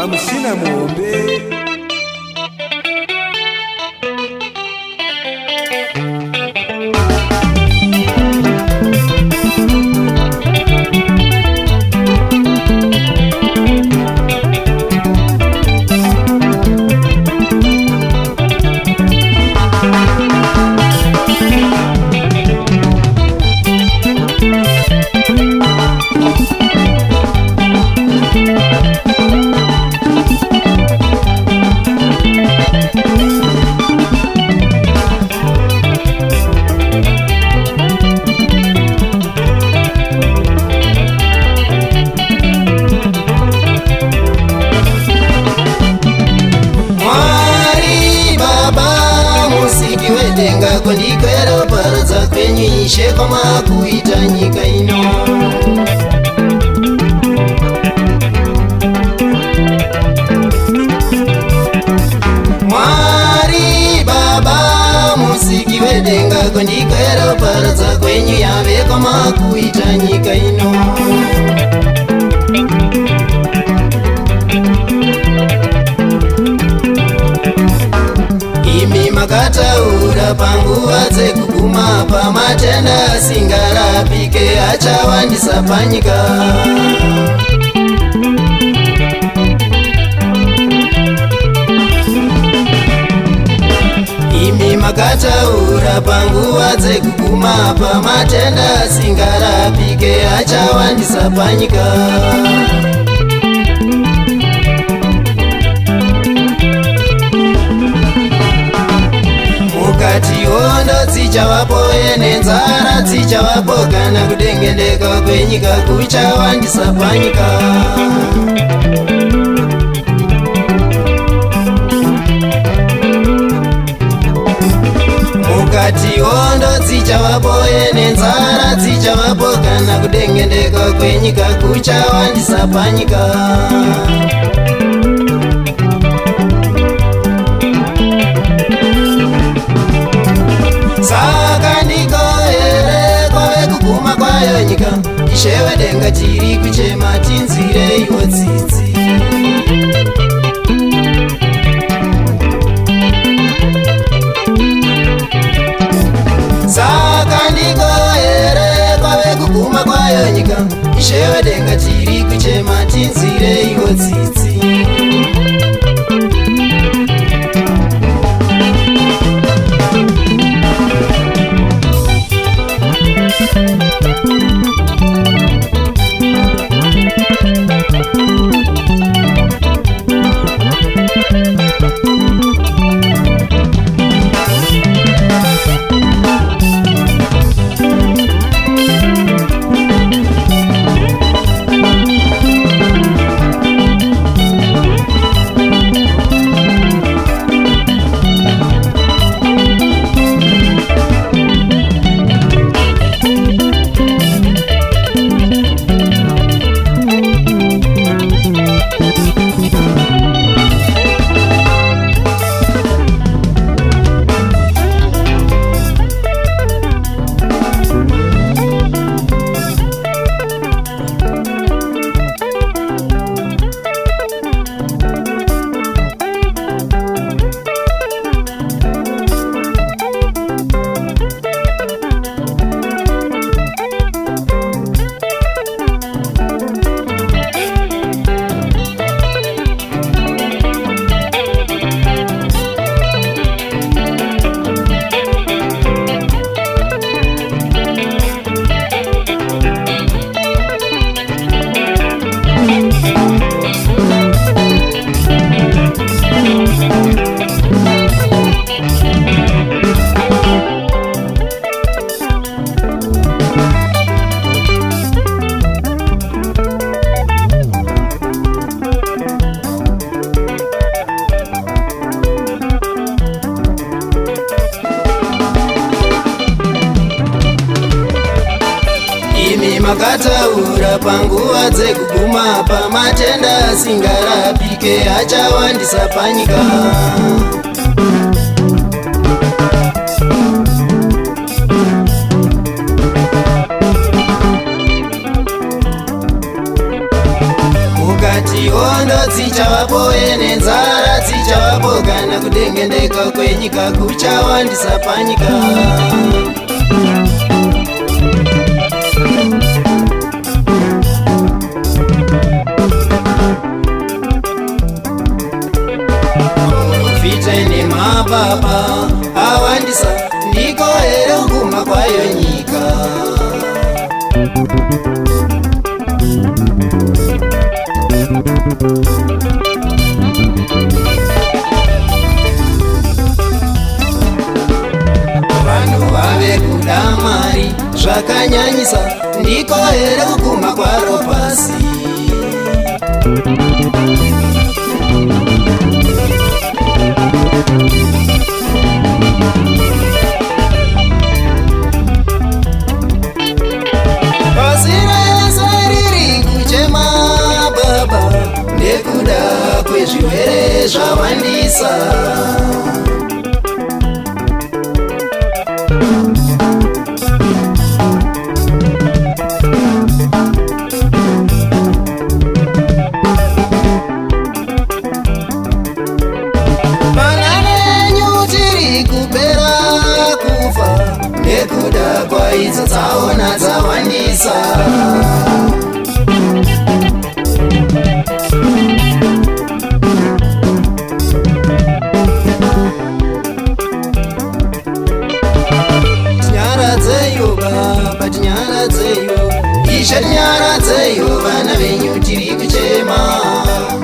amushina muombe. Kondikwera paradza kwenyu ishe kwamakuita nyika ino. Mwari baba musiki wedenga kondikwera paradza kwenyu yave kwamakuita nyika ino. Makataura panguva dzekuguma pamatenda asingarapike achawandisa panyika. Imi makataura panguva dzekuguma pamatenda asingarapike achawandisa panyika. Tiondo dzichavapo nenzara dzichavapo kana kudengendeka kwenyika kuchawandisa panyika. Tiondo dzichavapo nenzara dzichavapo kana kudengendeka kwenyika kuchawandisa panyika. Saka ndiko here kwave kuguma kwayo nyika, ishewe denga chiri kuchema tinzire iwo tsitsi. Saka ndiko here kwave kuguma kwayo nyika, ishewe denga chiri kuchema tinzire iwo tsitsi. Makataura panguva dzekuguma pamatenda asingarapike achawandisa panyika. Mukati Chiondo chichavapo nenzara chichavapo kana kudengendeka kwenyika kuchawandisa panyika. Fite nemababa awandisa ndiko here kuguma kwayo nyika. Vanhu vave kuda mari zvakanyanyisa ndiko here kuguma kwaro pasi. Pasi rese riri kuchema baba nekuda kwezvirwere zvawandisa. Nekuda kwaidzo dzaona dzawandisa. Tinyaradzeyo baba tinyaradzeyo, Ishe tinyaradzeyo, vana venyu tiri kuchema.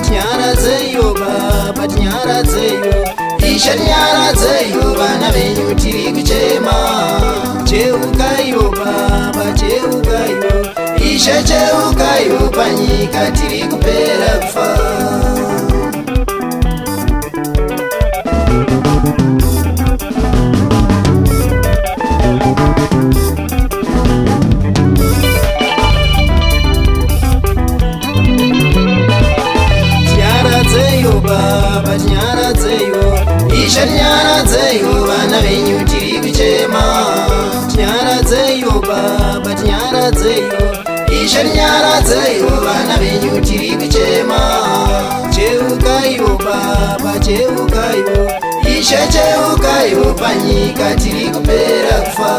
Tinyaradzeyo baba tinyaradzeyo, Ishe tinyaradzeyo, vana venyu tiri kuchema. Cheukayo baba cheukayo, Ishe cheukayo, panyika tiri kupera kufa. Tinyaradzeyo baba tinyaradzeyo, Ishe tinyaradzeyo, vana venyu tiri kuchema. Tinyaradzeyo baba tinyaradzeyo, Ishe tinyaradzeyo, vana venyu tiri kuchema. Cheukayo baba cheukayo, Ishe cheukayo, panyika tiri kupera kufa.